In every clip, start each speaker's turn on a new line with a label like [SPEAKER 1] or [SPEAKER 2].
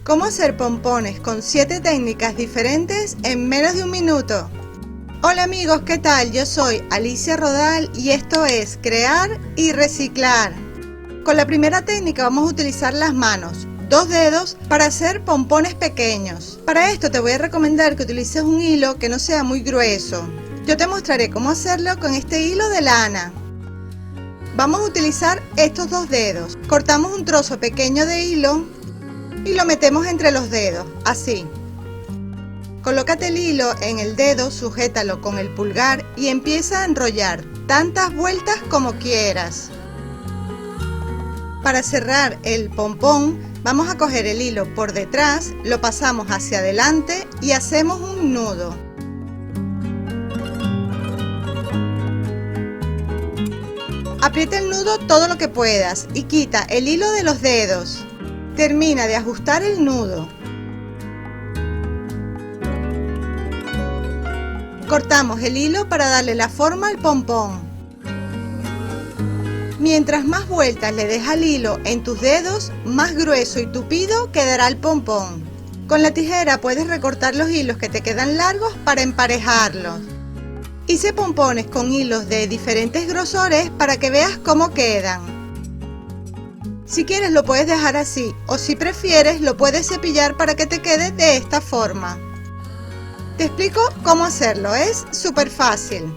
[SPEAKER 1] ¿Cómo hacer pompones con 7 técnicas diferentes en menos de un minuto? Hola amigos, ¿qué tal? Yo soy Alicia Rodal y esto es Crear y Reciclar. Con la primera técnica vamos a utilizar las manos, 2 dedos, para hacer pompones pequeños. Para esto te voy a recomendar que utilices un hilo que no sea muy grueso. Yo te mostraré cómo hacerlo con este hilo de lana. Vamos a utilizar estos 2 dedos. Cortamos un trozo pequeño de hilo y lo metemos entre los dedos, así. Colócate el hilo en el dedo, sujétalo con el pulgar y empieza a enrollar tantas vueltas como quieras. Para cerrar el pompón, vamos a coger el hilo por detrás, lo pasamos hacia adelante y hacemos un nudo. Aprieta el nudo todo lo que puedas y quita el hilo de los dedos. Termina de ajustar el nudo. Cortamos el hilo para darle la forma al pompón. Mientras más vueltas le des al hilo en tus dedos, más grueso y tupido quedará el pompón. Con la tijera puedes recortar los hilos que te quedan largos para emparejarlos. Hice pompones con hilos de diferentes grosores para que veas cómo quedan. Si quieres lo puedes dejar así o si prefieres lo puedes cepillar para que te quede de esta forma. Te explico cómo hacerlo, es súper fácil.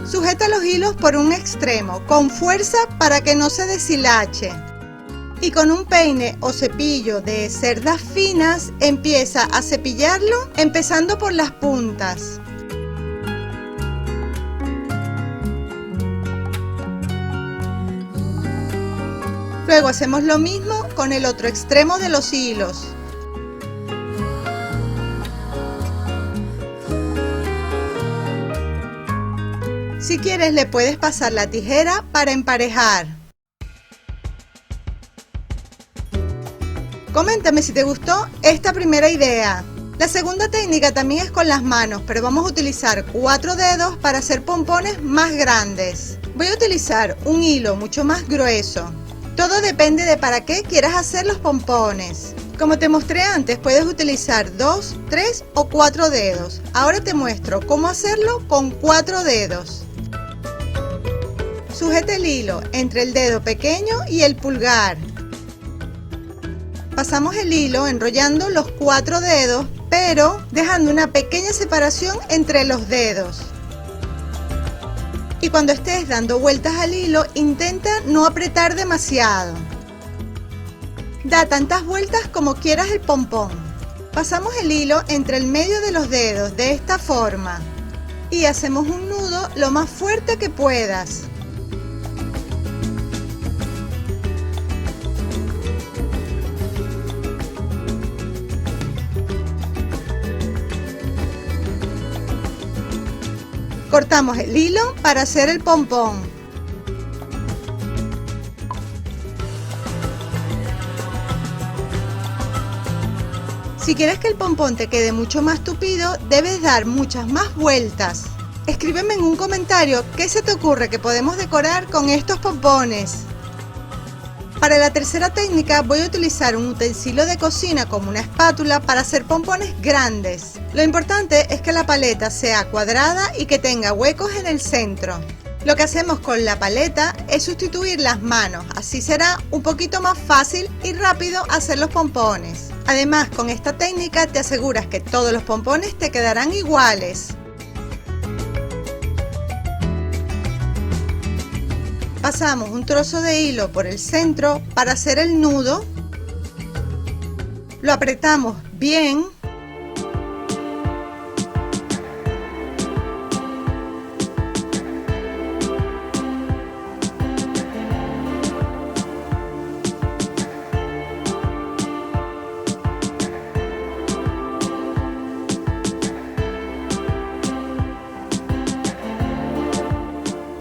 [SPEAKER 1] Sujeta los hilos por un extremo con fuerza para que no se deshilache. Y con un peine o cepillo de cerdas finas empieza a cepillarlo empezando por las puntas. Luego hacemos lo mismo con el otro extremo de los hilos. Si quieres le puedes pasar la tijera para emparejar. Coméntame si te gustó esta primera idea. La segunda técnica también es con las manos, pero vamos a utilizar 4 dedos para hacer pompones más grandes. Voy a utilizar un hilo mucho más grueso. Todo depende de para qué quieras hacer los pompones. Como te mostré antes, puedes utilizar 2, 3 o 4 dedos. Ahora te muestro cómo hacerlo con 4 dedos. Sujeta el hilo entre el dedo pequeño y el pulgar. Pasamos el hilo enrollando los 4 dedos, pero dejando una pequeña separación entre los dedos. Y cuando estés dando vueltas al hilo, intenta no apretar demasiado. Da tantas vueltas como quieras el pompón. Pasamos el hilo entre el medio de los dedos de esta forma y hacemos un nudo lo más fuerte que puedas. Cortamos el hilo para hacer el pompón. Si quieres que el pompón te quede mucho más tupido, debes dar muchas más vueltas. Escríbeme en un comentario qué se te ocurre que podemos decorar con estos pompones. Para la tercera técnica voy a utilizar un utensilio de cocina como una espátula para hacer pompones grandes. Lo importante es que la paleta sea cuadrada y que tenga huecos en el centro. Lo que hacemos con la paleta es sustituir las manos, así será un poquito más fácil y rápido hacer los pompones. Además, con esta técnica te aseguras que todos los pompones te quedarán iguales. Pasamos un trozo de hilo por el centro para hacer el nudo. Lo apretamos bien.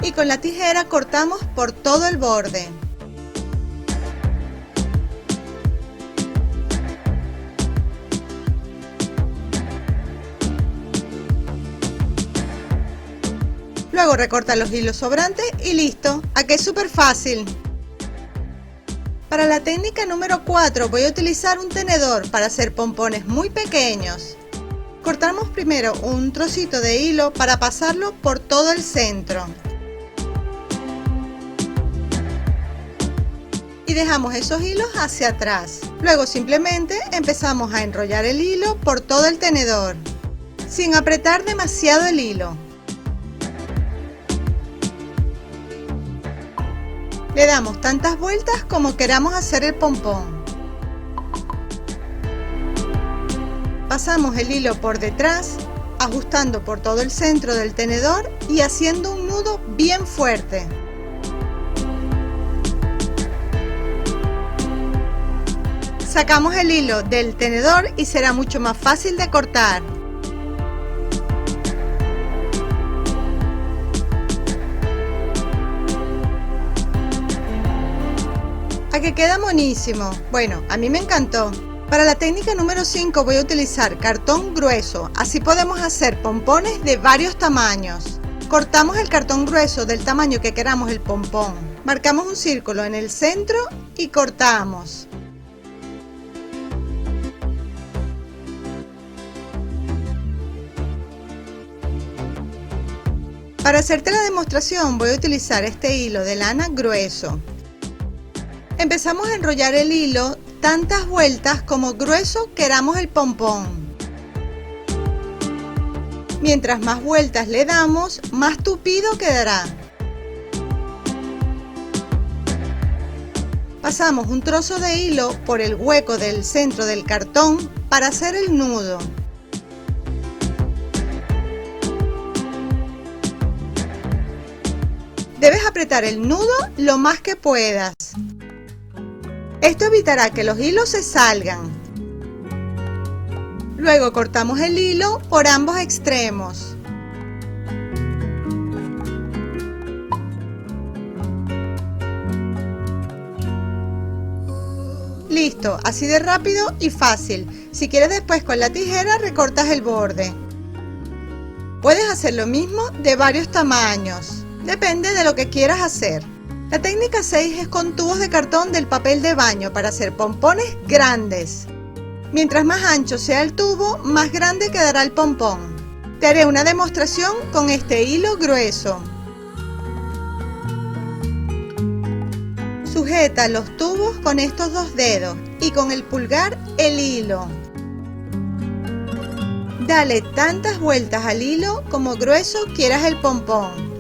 [SPEAKER 1] Y con la tijera cortamos por todo el borde. Luego recorta los hilos sobrantes y listo. ¿A qué es súper fácil? Para la técnica número 4 voy a utilizar un tenedor para hacer pompones muy pequeños. Cortamos primero un trocito de hilo para pasarlo por todo el centro. Y dejamos esos hilos hacia atrás. Luego simplemente empezamos a enrollar el hilo por todo el tenedor, sin apretar demasiado el hilo. Le damos tantas vueltas como queramos hacer el pompón. Pasamos el hilo por detrás, ajustando por todo el centro del tenedor y haciendo un nudo bien fuerte. Sacamos el hilo del tenedor y será mucho más fácil de cortar. A que queda monísimo. Bueno, a mí me encantó. Para la técnica número 5 voy a utilizar cartón grueso, así podemos hacer pompones de varios tamaños. Cortamos el cartón grueso del tamaño que queramos el pompón. Marcamos un círculo en el centro y cortamos. Para hacerte la demostración voy a utilizar este hilo de lana grueso. Empezamos a enrollar el hilo tantas vueltas como grueso queramos el pompón. Mientras más vueltas le damos, más tupido quedará. Pasamos un trozo de hilo por el hueco del centro del cartón para hacer el nudo. Debes apretar el nudo lo más que puedas. Esto evitará que los hilos se salgan. Luego cortamos el hilo por ambos extremos. Listo, así de rápido y fácil. Si quieres después con la tijera recortas el borde. Puedes hacer lo mismo de varios tamaños. Depende de lo que quieras hacer. La técnica 6 es con tubos de cartón del papel de baño para hacer pompones grandes. Mientras más ancho sea el tubo, más grande quedará el pompón. Te haré una demostración con este hilo grueso. Sujeta los tubos con estos dos dedos y con el pulgar el hilo. Dale tantas vueltas al hilo como grueso quieras el pompón.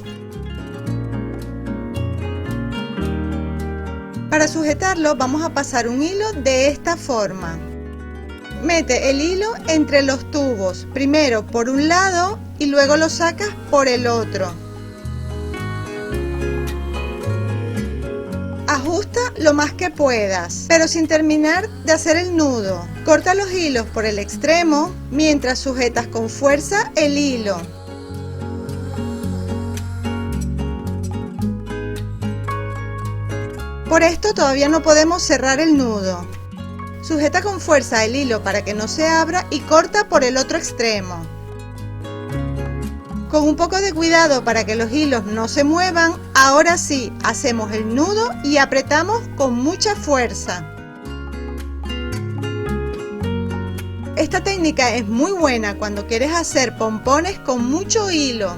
[SPEAKER 1] Para sujetarlo vamos a pasar un hilo de esta forma. Mete el hilo entre los tubos, primero por un lado y luego lo sacas por el otro. Ajusta lo más que puedas, pero sin terminar de hacer el nudo. Corta los hilos por el extremo mientras sujetas con fuerza el hilo. Por esto todavía no podemos cerrar el nudo. Sujeta con fuerza el hilo para que no se abra y corta por el otro extremo. Con un poco de cuidado para que los hilos no se muevan, ahora sí hacemos el nudo y apretamos con mucha fuerza. Esta técnica es muy buena cuando quieres hacer pompones con mucho hilo.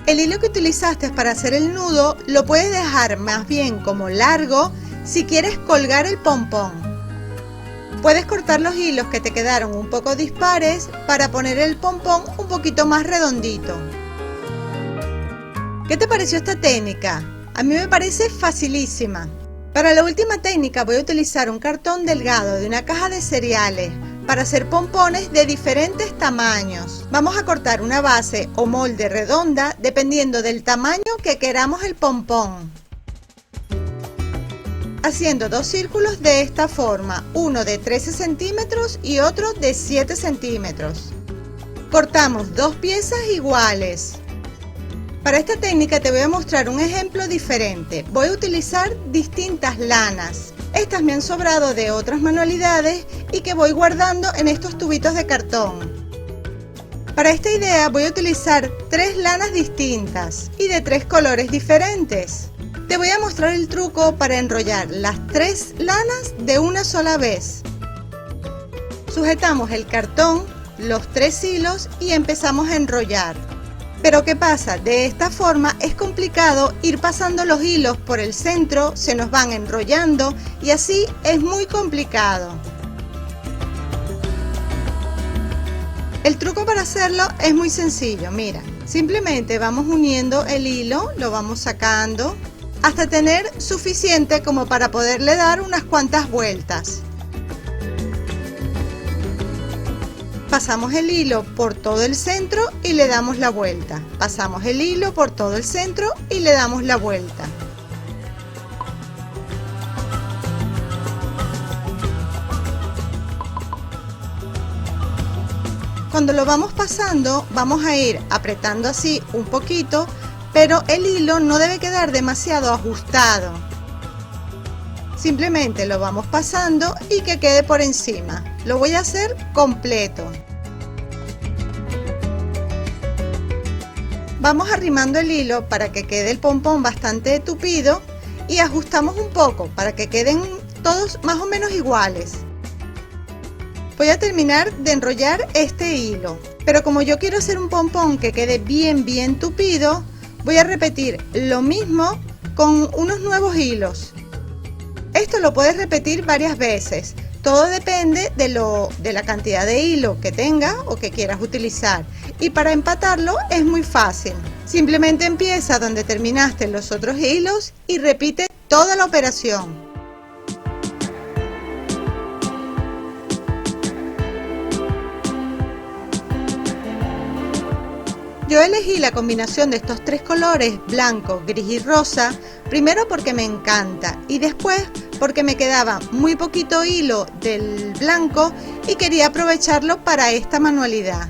[SPEAKER 1] El hilo que utilizaste para hacer el nudo lo puedes dejar más bien como largo si quieres colgar el pompón. Puedes cortar los hilos que te quedaron un poco dispares para poner el pompón un poquito más redondito. ¿Qué te pareció esta técnica? A mí me parece facilísima. Para la última técnica voy a utilizar un cartón delgado de una caja de cereales para hacer pompones de diferentes tamaños. Vamos a cortar una base o molde redonda dependiendo del tamaño que queramos el pompón. Haciendo dos círculos de esta forma, uno de 13 centímetros y otro de 7 centímetros. Cortamos dos piezas iguales. Para esta técnica te voy a mostrar un ejemplo diferente. Voy a utilizar distintas lanas. Estas me han sobrado de otras manualidades y que voy guardando en estos tubitos de cartón. Para esta idea voy a utilizar 3 lanas distintas y de 3 colores diferentes. Te voy a mostrar el truco para enrollar las 3 lanas de una sola vez. Sujetamos el cartón, los 3 hilos y empezamos a enrollar. Pero ¿qué pasa? De esta forma es complicado ir pasando los hilos por el centro, se nos van enrollando y así es muy complicado. El truco para hacerlo es muy sencillo, mira, simplemente vamos uniendo el hilo, lo vamos sacando hasta tener suficiente como para poderle dar unas cuantas vueltas. Pasamos el hilo por todo el centro y le damos la vuelta. Pasamos el hilo por todo el centro y le damos la vuelta. Cuando lo vamos pasando, vamos a ir apretando así un poquito, pero el hilo no debe quedar demasiado ajustado. Simplemente lo vamos pasando y que quede por encima. Lo voy a hacer completo. Vamos arrimando el hilo para que quede el pompón bastante tupido y ajustamos un poco para que queden todos más o menos iguales. Voy a terminar de enrollar este hilo, pero como yo quiero hacer un pompón que quede bien tupido, voy a repetir lo mismo con unos nuevos hilos. Esto lo puedes repetir varias veces, todo depende de la cantidad de hilo que tengas o que quieras utilizar. Y para empatarlo es muy fácil, simplemente empieza donde terminaste los otros hilos y repite toda la operación. Yo elegí la combinación de estos 3 colores, blanco, gris y rosa, primero porque me encanta y después porque me quedaba muy poquito hilo del blanco y quería aprovecharlo para esta manualidad.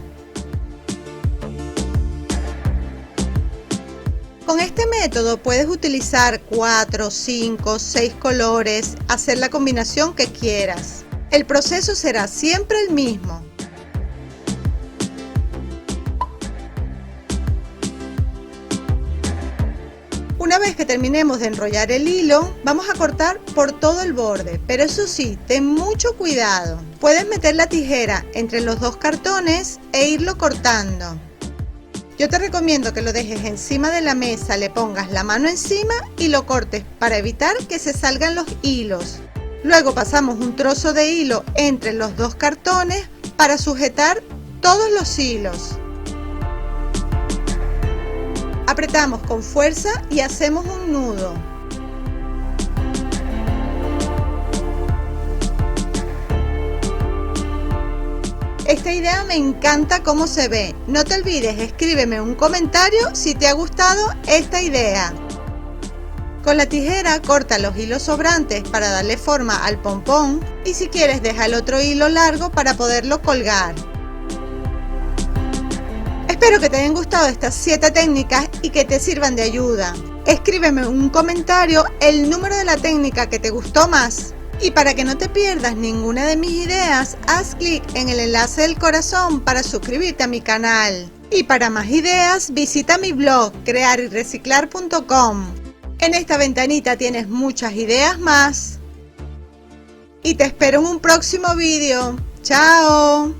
[SPEAKER 1] Con este método puedes utilizar 4, 5, 6 colores, hacer la combinación que quieras. El proceso será siempre el mismo. Una vez que terminemos de enrollar el hilo, vamos a cortar por todo el borde, pero eso sí, ten mucho cuidado. Puedes meter la tijera entre los 2 cartones e irlo cortando. Yo te recomiendo que lo dejes encima de la mesa, le pongas la mano encima y lo cortes para evitar que se salgan los hilos. Luego pasamos un trozo de hilo entre los 2 cartones para sujetar todos los hilos. Apretamos con fuerza y hacemos un nudo. Esta idea me encanta cómo se ve. No te olvides, escríbeme un comentario si te ha gustado esta idea. Con la tijera corta los hilos sobrantes para darle forma al pompón y si quieres deja el otro hilo largo para poderlo colgar. Espero que te hayan gustado estas 7 técnicas y que te sirvan de ayuda. Escríbeme un comentario el número de la técnica que te gustó más. Y para que no te pierdas ninguna de mis ideas, haz clic en el enlace del corazón para suscribirte a mi canal. Y para más ideas, visita mi blog crearyreciclar.com. En esta ventanita tienes muchas ideas más. Y te espero en un próximo vídeo. ¡Chao!